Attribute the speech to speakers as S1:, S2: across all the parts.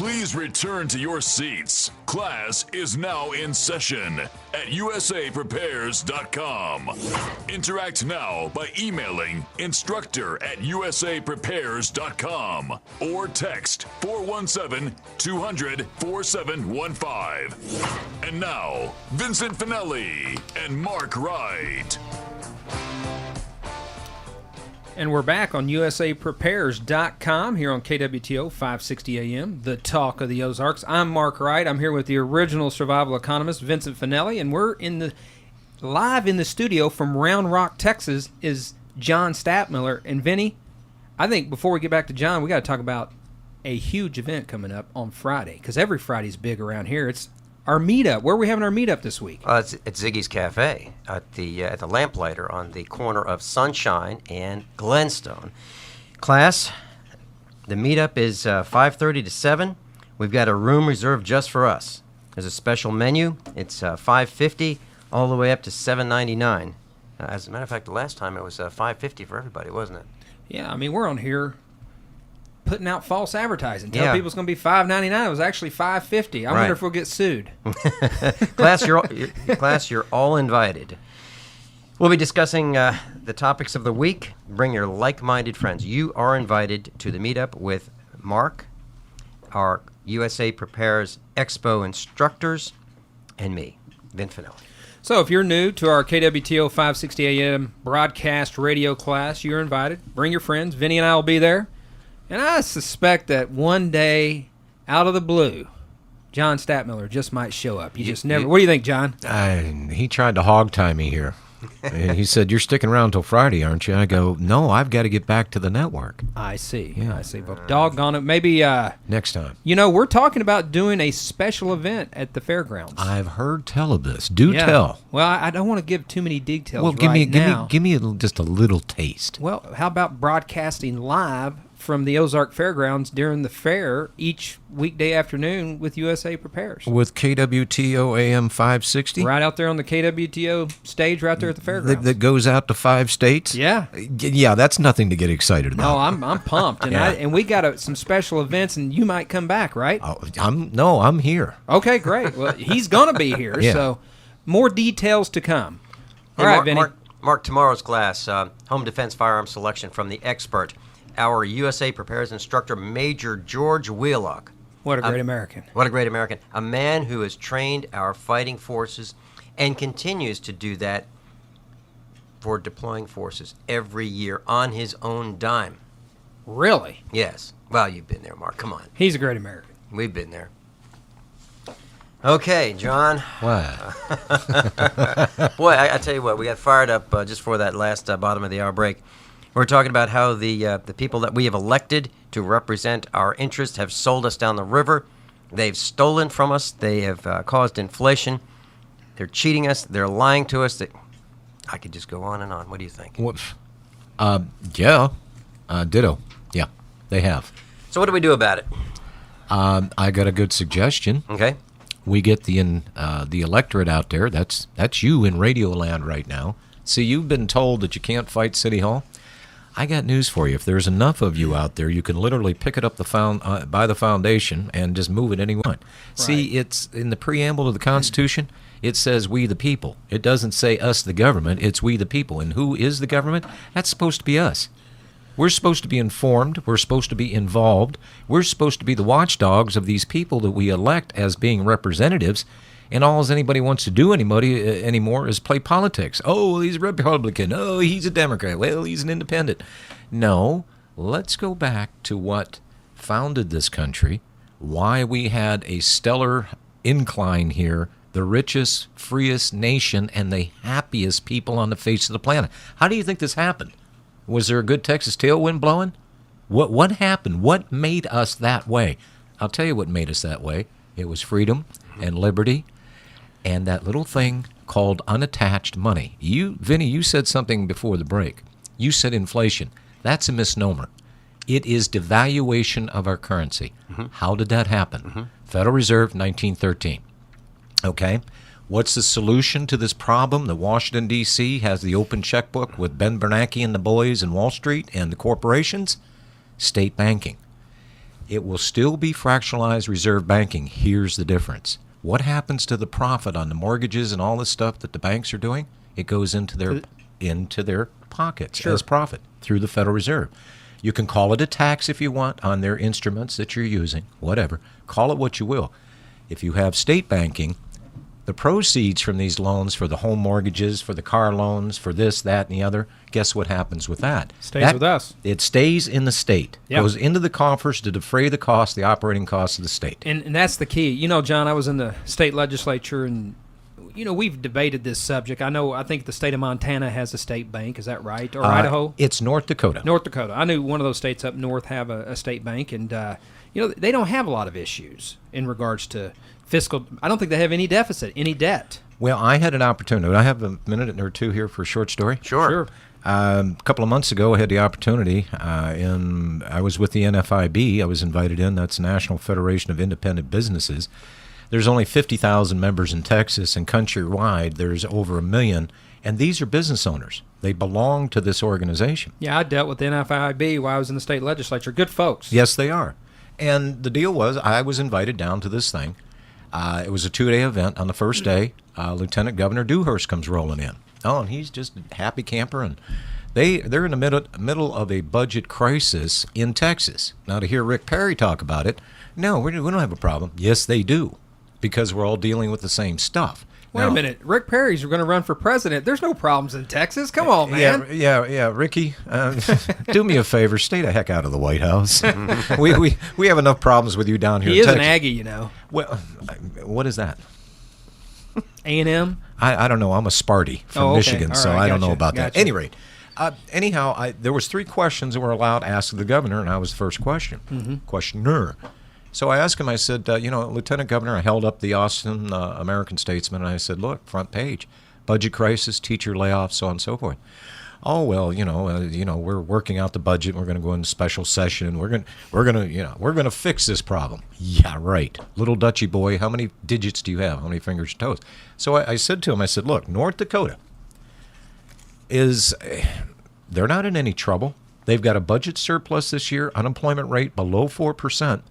S1: Please return to your seats. Class is now in session at usaprepares.com. Interact now by emailing instructor@usaprepares.com or text 417-200-4715. And now, Vincent Finelli and Mark Wright.
S2: And we're back on usaprepares.com here on KWTO 560 AM, the talk of the Ozarks. I'm Mark Wright. I'm here with the original survival economist, Vincent Finelli, and we're live in the studio from Round Rock, Texas, is John Stadtmiller. And Vinny, I think before we get back to John, we got to talk about a huge event coming up on Friday, because every Friday's big around here. It's our meetup. Where are we having our meetup this week?
S3: It's at Ziggy's Cafe at the Lamplighter on the corner of Sunshine and Glenstone. Class, the meetup is 5:30 to 7. We've got a room reserved just for us. There's a special menu. It's $5.50 all the way up to $7.99. As a matter of fact, the last time it was $5.50 for everybody, wasn't it?
S2: Yeah, I mean, we're on here putting out false advertising. Tell people it's going to be $5.99. It was actually $5.50. I wonder if we'll get sued.
S3: Class, you're all invited. We'll be discussing the topics of the week. Bring your like-minded friends. You are invited to the meetup with Mark, our USA Prepares Expo instructors, and me, Vin Finelli.
S2: So if you're new to our KWTO 560 AM broadcast radio class, you're invited. Bring your friends. Vinny and I will be there. And I suspect that one day, out of the blue, John Stadtmiller just might show up. You just never. What do you think, John?
S4: He tried to hog-tie me here. And he said, "You're sticking around till Friday, aren't you?" I go, "No, I've got to get back to the network."
S2: I see.
S4: Yeah.
S2: I see. But doggone it, maybe
S4: next time.
S2: You know, we're talking about doing a special event at the fairgrounds.
S4: I've heard tell of this. Do tell.
S2: Well, I don't want to give too many details.
S4: Well, give me just a little taste.
S2: Well, how about broadcasting live from the Ozark Fairgrounds during the fair each weekday afternoon with USA Prepares.
S4: With KWTO AM 560?
S2: Right out there on the KWTO stage right there at the fairgrounds.
S4: That goes out to 5 states?
S2: Yeah.
S4: Yeah, that's nothing to get excited about.
S2: No, I'm pumped. And and we got some special events, and you might come back, right?
S4: I'm here.
S2: Okay, great. Well, he's going to be here, so more details to come. All right, Vinny.
S3: Mark, tomorrow's class, Home Defense Firearm Selection from the expert, our USA Prepares instructor, Major George Wheelock.
S2: What a great American.
S3: What a great American. A man who has trained our fighting forces and continues to do that for deploying forces every year on his own dime.
S2: Really?
S3: Yes. Well, you've been there, Mark. Come on.
S2: He's a great American.
S3: We've been there. Okay, John.
S4: What?
S3: Boy, I tell you what, we got fired up just for that last bottom of the hour break. We're talking about how the people that we have elected to represent our interests have sold us down the river. They've stolen from us. They have caused inflation. They're cheating us. They're lying to us. I could just go on and on. What do you think?
S4: Ditto. Yeah, they have.
S3: So what do we do about it?
S4: I got a good suggestion.
S3: Okay.
S4: We get the electorate out there. That's you in Radio Land right now. See, you've been told that you can't fight City Hall. I got news for you. If there's enough of you out there, you can literally pick it up by the foundation and just move it anywhere you want. Right. See, it's in the preamble of the Constitution. It says we the people. It doesn't say us the government. It's we the people. And who is the government? That's supposed to be us. We're supposed to be informed. We're supposed to be involved. We're supposed to be the watchdogs of these people that we elect as being representatives. And all anybody wants to do anymore is play politics. Oh, he's a Republican. Oh, he's a Democrat. Well, he's an independent. No, let's go back to what founded this country, why we had a stellar incline here, the richest, freest nation, and the happiest people on the face of the planet. How do you think this happened? Was there a good Texas tailwind blowing? What happened? What made us that way? I'll tell you what made us that way. It was freedom and liberty. And that little thing called unattached money. Vinny, you said something before the break. You said inflation. That's a misnomer. It is devaluation of our currency. Mm-hmm. How did that happen? Mm-hmm. Federal Reserve, 1913. Okay. What's the solution to this problem? That Washington, D.C. has the open checkbook with Ben Bernanke and the boys in Wall Street and the corporations? State banking. It will still be fractionalized reserve banking. Here's the difference. What happens to the profit on the mortgages and all this stuff that the banks are doing? It goes into their pockets as profit through the Federal Reserve. You can call it a tax if you want on their instruments that you're using, whatever. Call it what you will. If you have state banking, the proceeds from these loans for the home mortgages, for the car loans, for this, that, and the other, guess what happens with that?
S2: Stays with us.
S4: It stays in the state.
S2: Yep.
S4: Goes into the coffers to defray the cost, the operating costs of the state.
S2: And that's the key. You know, John, I was in the state legislature, and we've debated this subject. I think the state of Montana has a state bank. Is that right? Or Idaho?
S4: It's North Dakota.
S2: North Dakota. I knew one of those states up north have a state bank, and they don't have a lot of issues in regards to fiscal. I don't think they have any deficit, any debt.
S4: Well, I had an opportunity. I have a minute or two here for a short story.
S3: Sure.
S4: A couple of months ago, I had the opportunity. I was with the NFIB. I was invited in. That's National Federation of Independent Businesses. There's only 50,000 members in Texas, and countrywide there's over 1 million. And these are business owners. They belong to this organization.
S2: Yeah, I dealt with the NFIB while I was in the state legislature. Good folks.
S4: Yes, they are. And the deal was I was invited down to this thing. It was a 2-day event. On the first day, Lieutenant Governor Dewhurst comes rolling in. Oh, and he's just a happy camper. And they're in the middle of a budget crisis in Texas. Now, to hear Rick Perry talk about it, no, we don't have a problem. Yes, they do, because we're all dealing with the same stuff.
S2: Wait a minute. Rick Perry's going to run for president. There's no problems in Texas. Come on, man.
S4: Yeah. Ricky, do me a favor. Stay the heck out of the White House. we have enough problems with you down here
S2: He
S4: in
S2: is
S4: Texas.
S2: an Aggie, you know.
S4: Well, what is that?
S2: A&M?
S4: I don't know. I'm a Sparty from
S2: okay.
S4: Michigan,
S2: All
S4: so
S2: right,
S4: I don't
S2: gotcha,
S4: know about that.
S2: gotcha.
S4: Any rate, anyhow, there was 3 questions that were allowed to ask the governor, and I was the first questioner. So I asked him, I said, Lieutenant Governor, I held up the Austin American Statesman, and I said, look, front page, budget crisis, teacher layoffs, so on and so forth. Oh, well, we're working out the budget. We're going to go into special session. We're going to fix this problem. Yeah, right. Little Dutchy boy, how many digits do you have? How many fingers and toes? So I said to him, I said, look, North Dakota they're not in any trouble. They've got a budget surplus this year, unemployment rate below 4%.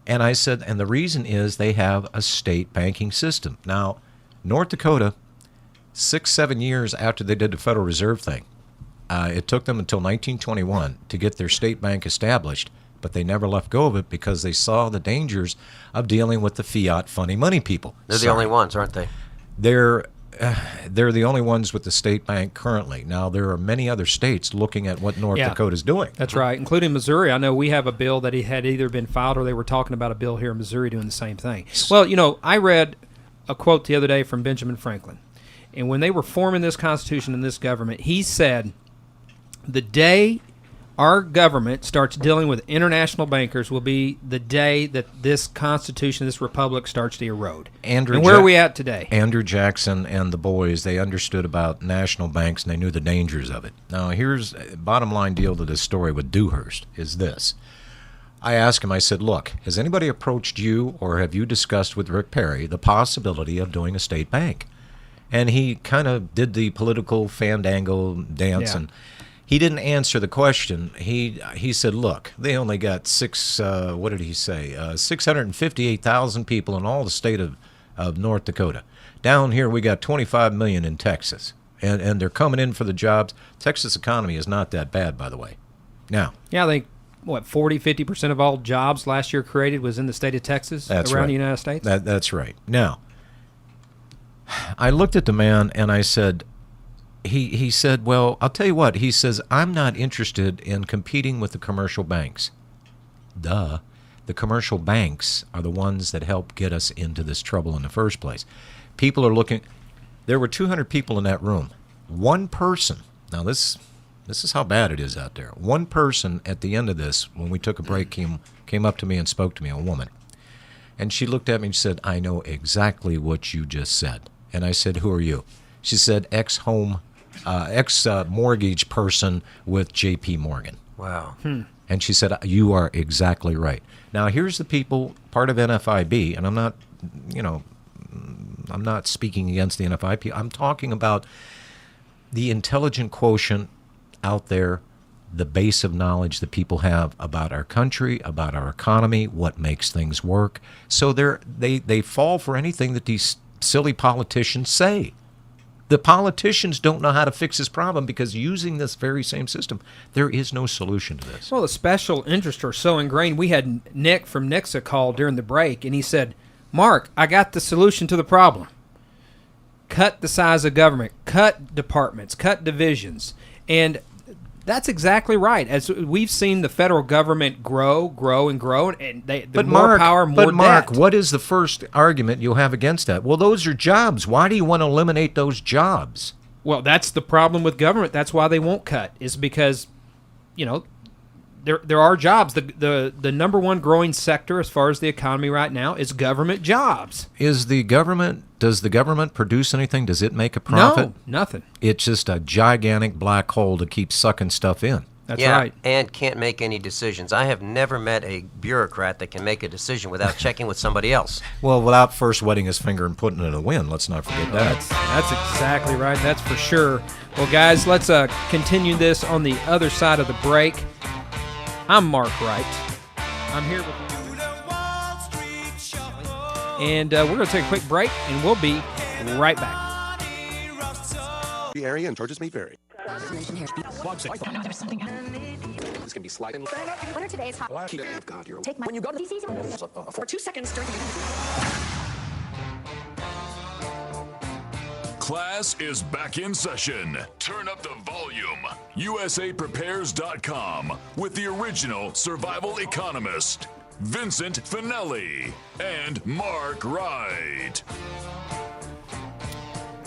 S4: And I said, and the reason is they have a state banking system. Now, North Dakota, 6-7 years after they did the Federal Reserve thing, it took them until 1921 to get their state bank established, but they never let go of it because they saw the dangers of dealing with the fiat funny money people.
S3: They're the only ones, aren't they?
S4: They're the only ones with the state bank currently. Now, there are many other states looking at what North Dakota's doing.
S2: That's right, including Missouri. I know we have a bill that had either been filed or they were talking about a bill here in Missouri doing the same thing. Well, I read a quote the other day from Benjamin Franklin. And when they were forming this Constitution and this government, he said, the day our government starts dealing with international bankers will be the day that this Constitution, this republic, starts to erode. And where are we at today?
S4: Andrew Jackson and the boys, they understood about national banks, and they knew the dangers of it. Now, here's a bottom line deal to this story with Dewhurst is this. I asked him, I said, look, has anybody approached you or have you discussed with Rick Perry the possibility of doing a state bank? And he kind of did the political fandango dance, and he didn't answer the question. He said, look, they only got 658,000 people in all the state of North Dakota. Down here we got 25 million in Texas, and they're coming in for the jobs. Texas economy is not that bad, by the way. Now,
S2: I think, 40-50% of all jobs last year created was in the state of Texas around the United States?
S4: That's right. Now, I looked at the man and I said, he said, well, I'll tell you what. He says, I'm not interested in competing with the commercial banks. Duh. The commercial banks are the ones that help get us into this trouble in the first place. People are looking. There were 200 people in that room. One person. Now, this is how bad it is out there. One person at the end of this, when we took a break, came up to me and spoke to me, a woman. And she looked at me and said, I know exactly what you just said. And I said, who are you? She said, ex-mortgage person with J.P. Morgan.
S3: Wow.
S4: And she said, you are exactly right. Now, here's the people, part of NFIB, and I'm not speaking against the NFIB. I'm talking about the intelligent quotient out there the base of knowledge that people have about our country, about our economy, what makes things work. So they fall for anything that these silly politicians say. The politicians don't know how to fix this problem because using this very same system, there is no solution to this.
S2: Well, the special interests are so ingrained. We had Nick from Nixa call during the break, and he said, Mark, I got the solution to the problem. Cut the size of government, cut departments, cut divisions. And that's exactly right. As we've seen the federal government grow, and more power, more debt.
S4: But Mark, what is the first argument you'll have against that? Well, those are jobs. Why do you want to eliminate those jobs?
S2: Well, that's the problem with government. That's why they won't cut, is because, there are jobs. The number one growing sector as far as the economy right now is government jobs.
S4: Does the government produce anything? Does it make a profit?
S2: No, nothing.
S4: It's just a gigantic black hole to keep sucking stuff in.
S2: That's right.
S3: And can't make any decisions. I have never met a bureaucrat that can make a decision without checking with somebody else.
S4: Well, without first wetting his finger and putting it in a wind. Let's not forget that.
S2: That's exactly right. That's for sure. Well, guys, let's continue this on the other side of the break. I'm Mark Wright. I'm here with and we're going to take a quick break, and we'll be right back.
S5: The area and charges may vary.
S6: There's something.
S5: This can be sliding.
S6: What are today's hot?
S5: God, you're
S6: Take my when you go to DC for 2 seconds during the
S1: Class is back in session. Turn up the volume. USAPrepares.com with the original survival economist, Vincent Finelli and Mark Wright.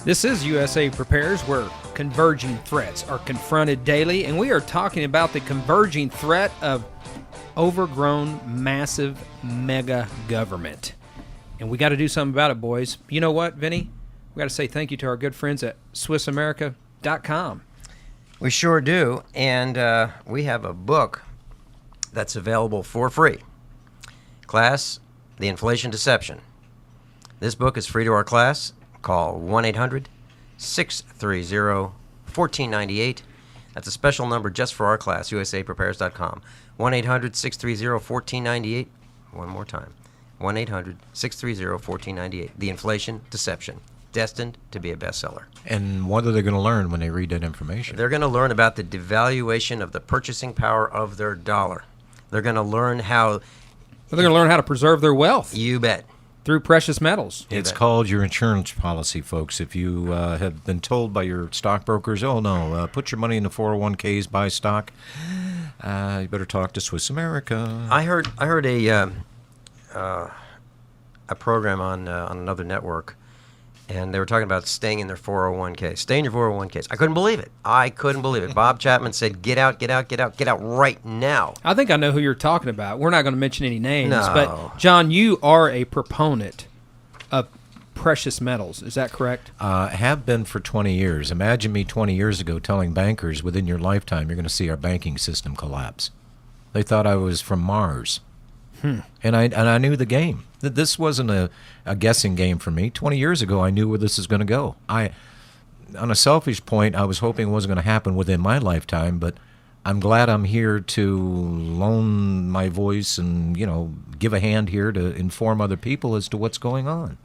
S2: This is USA Prepares, where converging threats are confronted daily, and we are talking about the converging threat of overgrown, massive, mega government. And we got to do something about it, boys. You know what, Vinny? We got to say thank you to our good friends at SwissAmerica.com.
S3: We sure do, and we have a book that's available for free. Class, The Inflation Deception. This book is free to our class. Call 1-800-630-1498. That's a special number just for our class, USAPrepares.com. 1-800-630-1498. One more time. 1-800-630-1498. The Inflation Deception. Destined to be a bestseller.
S4: And what are they going to learn when they read that information?
S3: They're going to learn about the devaluation of the purchasing power of their dollar. They're going to learn how...
S2: They're going to learn how to preserve their wealth.
S3: You bet.
S2: Through precious metals.
S4: It's called your insurance policy, folks. If you have been told by your stockbrokers, oh, no, put your money in the 401ks, buy stock, you better talk to Swiss America.
S3: I heard a program on another network, and they were talking about staying in their 401k. Stay in your 401ks. I couldn't believe it. Bob Chapman said, get out right now.
S2: I think I know who you're talking about. We're not going to mention any names.
S3: No.
S2: But, John, you are a proponent of precious metals. Is that correct?
S4: Have been for 20 years. Imagine me 20 years ago telling bankers within your lifetime you're going to see our banking system collapse. They thought I was from Mars. And I knew the game. This wasn't a guessing game for me. 20 years ago, I knew where this is going to go. On a selfish point, I was hoping it wasn't going to happen within my lifetime, but I'm glad I'm here to loan my voice and, give a hand here to inform other people as to what's going on.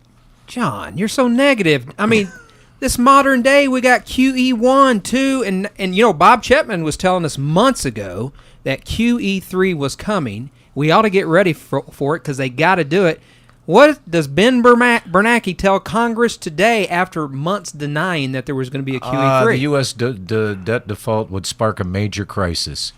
S2: John, you're so negative. I mean, this modern day, we got QE1, 2, and Bob Chapman was telling us months ago that QE3 was coming. We ought to get ready for it because they got to do it. What does Ben Bernanke tell Congress today after months denying that there was going to be a QE3?
S4: The U.S. debt default would spark a major crisis.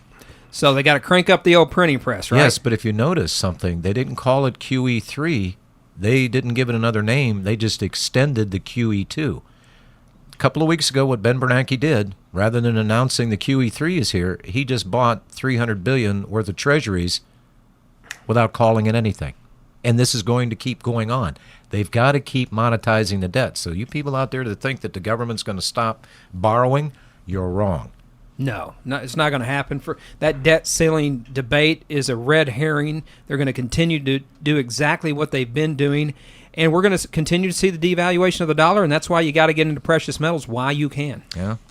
S2: So they got to crank up the old printing press, right?
S4: Yes, but if you notice something, they didn't call it QE3. They didn't give it another name. They just extended the QE2. A couple of weeks ago, what Ben Bernanke did, rather than announcing the QE3 is here, he just bought $300 billion worth of treasuries without calling it anything. And this is going to keep going on. They've got to keep monetizing the debt. So you people out there that think that the government's going to stop borrowing, you're wrong.
S2: No, it's not going to happen. For that debt ceiling debate is a red herring. They're going to continue to do exactly what they've been doing. And we're going to continue to see the devaluation of the dollar, and that's why you got to get into precious metals while you can.
S4: Yeah.